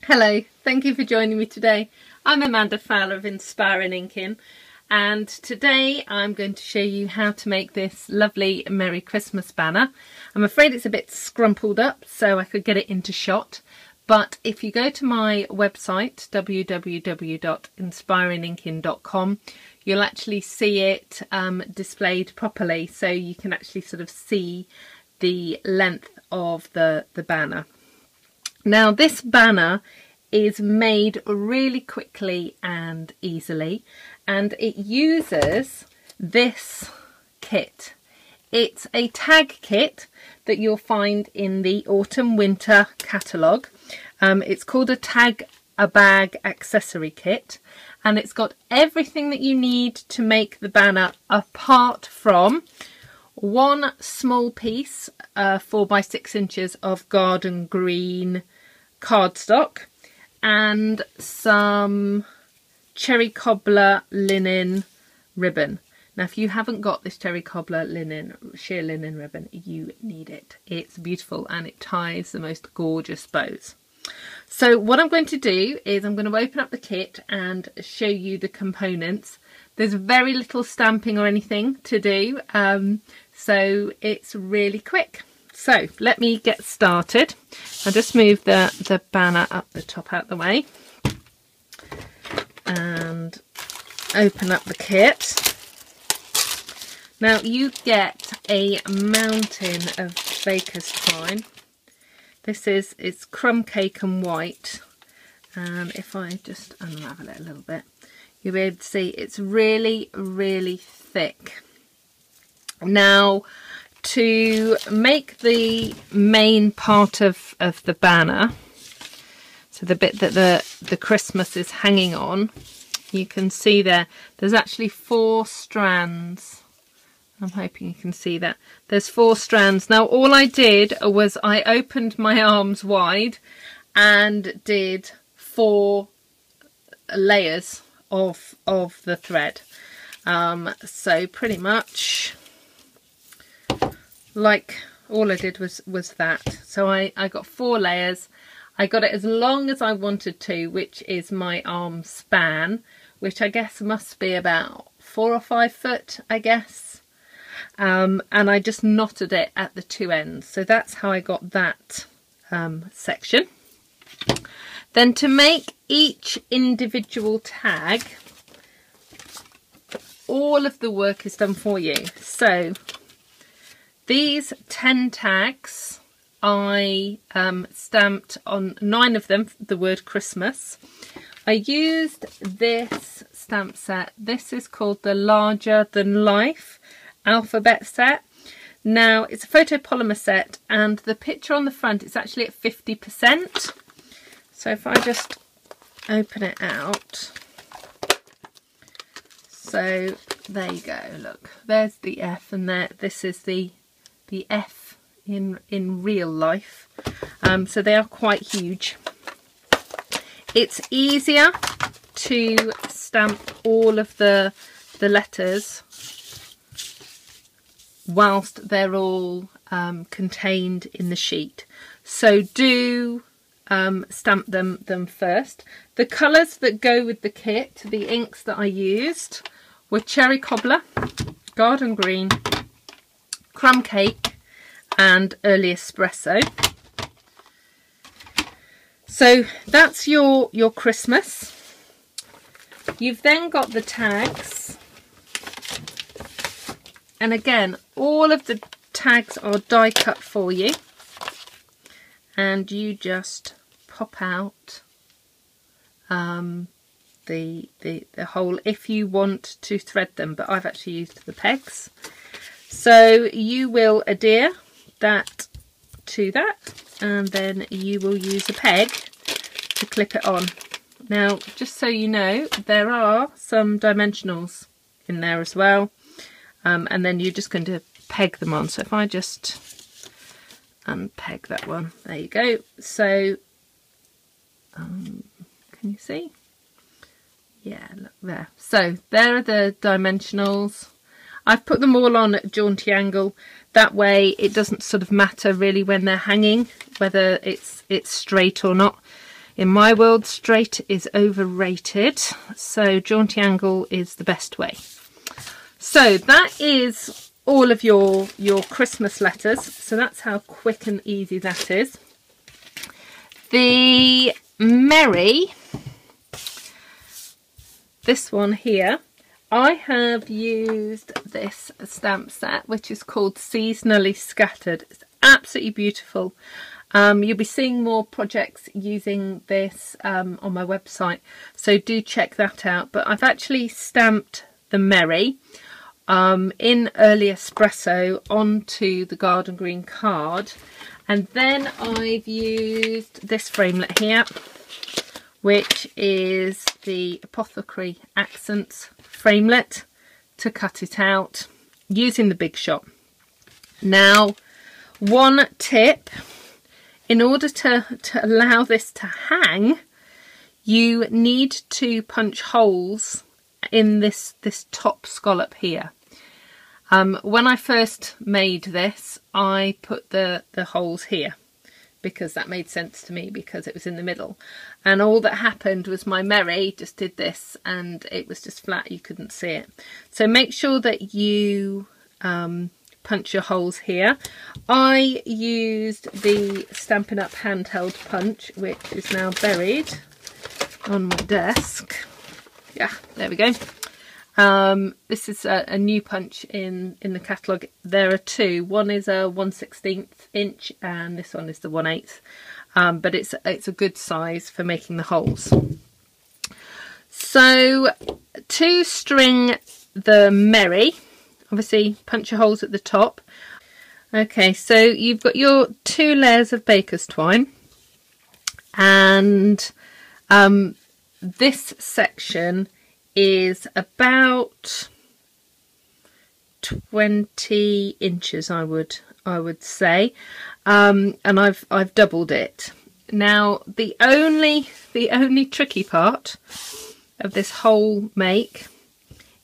Hello, thank you for joining me today. I'm Amanda Fowler of Inspiring Inkin, and today I'm going to show you how to make this lovely Merry Christmas banner. I'm afraid it's a bit scrumpled up so I could get it into shot, but if you go to my website www.inspiringinkin.com, you'll actually see it displayed properly, so you can actually sort of see the length of the banner. Now this banner is made really quickly and easily, and it uses this kit. It's a tag kit that you'll find in the autumn winter catalogue. It's called a bag accessory kit, and it's got everything that you need to make the banner apart from one small piece, 4 by 6 inches of garden green cardstock, and some cherry cobbler linen ribbon. Now if you haven't got this cherry cobbler sheer linen ribbon, you need it. It's beautiful and it ties the most gorgeous bows. So what I'm going to do is I'm going to open up the kit and show you the components. There's very little stamping or anything to do, so it's really quick. So let me get started. I'll just move the banner up the top out the way and open up the kit. Now you get a mountain of baker's twine. It's crumb cake and white, and if I just unravel it a little bit, you'll be able to see it's really, really thick. Now to make the main part of the banner, so the bit that the Christmas is hanging on, you can see there's actually 4 strands. I'm hoping you can see that. There's 4 strands. Now all I did was I opened my arms wide and did 4 layers of the thread. So pretty much like all I did was that. So I got 4 layers. I got it as long as I wanted to, which is my arm span, which I guess must be about 4 or 5 foot, I guess. And I just knotted it at the 2 ends. So that's how I got that section. Then to make each individual tag, all of the work is done for you. So these 10 tags, I stamped on 9 of them the word Christmas. I used this stamp set. This is called the Larger Than Life alphabet set. Now it's a photopolymer set, and the picture on the front is actually at 50%. So if I just open it out, so there you go, look, there's the F, and this is the F in real life. So they are quite huge. It's easier to stamp all of the letters whilst they're all contained in the sheet. So do stamp them first. The colours that go with the kit, the inks that I used, were cherry cobbler, garden green, crumb cake and early espresso. So that's your Christmas. You've then got the tags, and again all of the tags are die cut for you, and you just pop out the hole if you want to thread them, but I've actually used the pegs. So you will adhere that to that, and then you will use a peg to clip it on. Now just so you know, there are some dimensionals in there as well, and then you're just going to peg them on. So if I just unpeg that one, there you go. So can you see? Yeah, look there. So there are the dimensionals. I've put them all on at a jaunty angle. That way it doesn't sort of matter really when they're hanging, whether it's straight or not. In my world, straight is overrated, so jaunty angle is the best way. So that is all of your Christmas letters. So that's how quick and easy that is. The Merry, this one here, I have used this stamp set, which is called Seasonally Scattered. It's absolutely beautiful. You'll be seeing more projects using this on my website, so do check that out. But I've actually stamped the Merry in early espresso onto the garden green card, and then I've used this framelit here, which is the Apothecary Accents framelit, to cut it out using the Big Shot. Now, one tip: in order to allow this to hang, you need to punch holes in this top scallop here. When I first made this, I put the holes here because that made sense to me, because it was in the middle. And all that happened was my Merry just did this and it was just flat, you couldn't see it. So make sure that you punch your holes here. I used the Stampin' Up handheld punch, which is now buried on my desk. Yeah, there we go. This is a new punch in the catalogue. There are two. One is a 1/16 inch and this one is the 1/8. But it's a good size for making the holes. So to string the Merry, obviously punch your holes at the top. Okay, so you've got your 2 layers of baker's twine, and this section is about 20 inches, I would say, and I've doubled it. Now the only tricky part of this whole make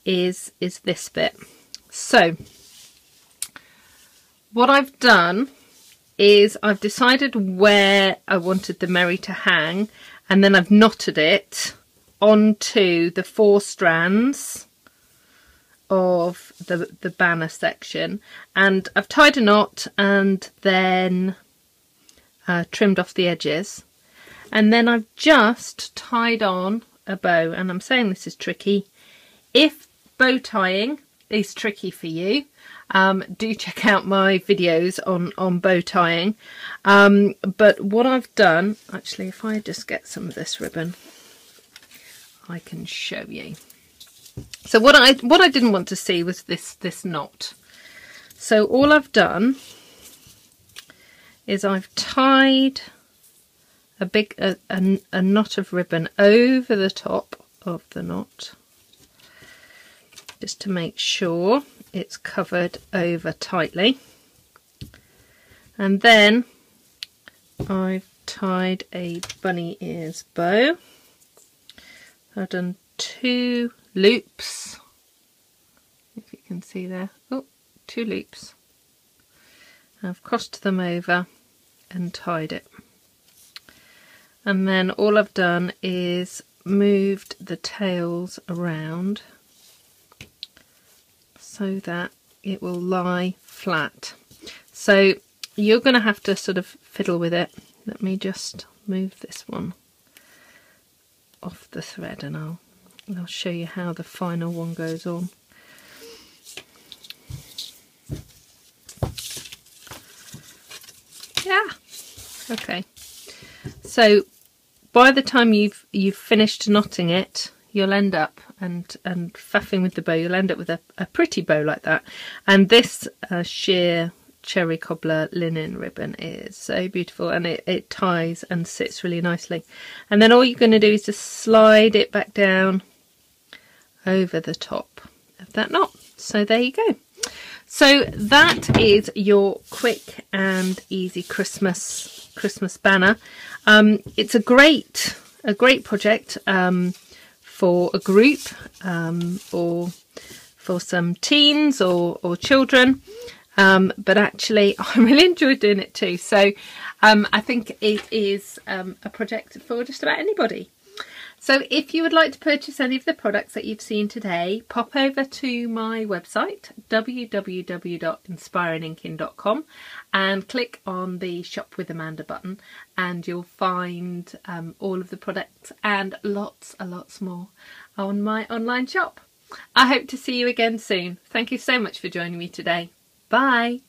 is this bit. So what I've done is I've decided where I wanted the Merry to hang, and then I've knotted it onto the 4 strands of the banner section, and I've tied a knot and then trimmed off the edges, and then I've just tied on a bow. And I'm saying this is tricky. If bow tying is tricky for you, do check out my videos on bow tying. But what I've done, actually, if I just get some of this ribbon, I can show you. So what I didn't want to see was this knot. So all I've done is I've tied a knot of ribbon over the top of the knot, just to make sure it's covered over tightly. And then I've tied a bunny ears bow. I've done 2 loops, if you can see there. Oh, 2 loops. I've crossed them over and tied it. And then all I've done is moved the tails around so that it will lie flat. So you're going to have to sort of fiddle with it. Let me just move this one off the thread and I'll show you how the final one goes on. Yeah, okay. So by the time you've finished knotting it, you'll end up and faffing with the bow, you'll end up with a pretty bow like that. And this sheer cherry cobbler linen ribbon is so beautiful, and it ties and sits really nicely. And then all you're going to do is just slide it back down over the top of that knot. So there you go. So that is your quick and easy Christmas banner. It's a great project for a group, or for some teens or children. But actually I really enjoyed doing it too. So I think it is a project for just about anybody. So if you would like to purchase any of the products that you've seen today, pop over to my website, www.inspiringinkin.com, and click on the Shop with Amanda button, and you'll find all of the products and lots more on my online shop. I hope to see you again soon. Thank you so much for joining me today. Bye!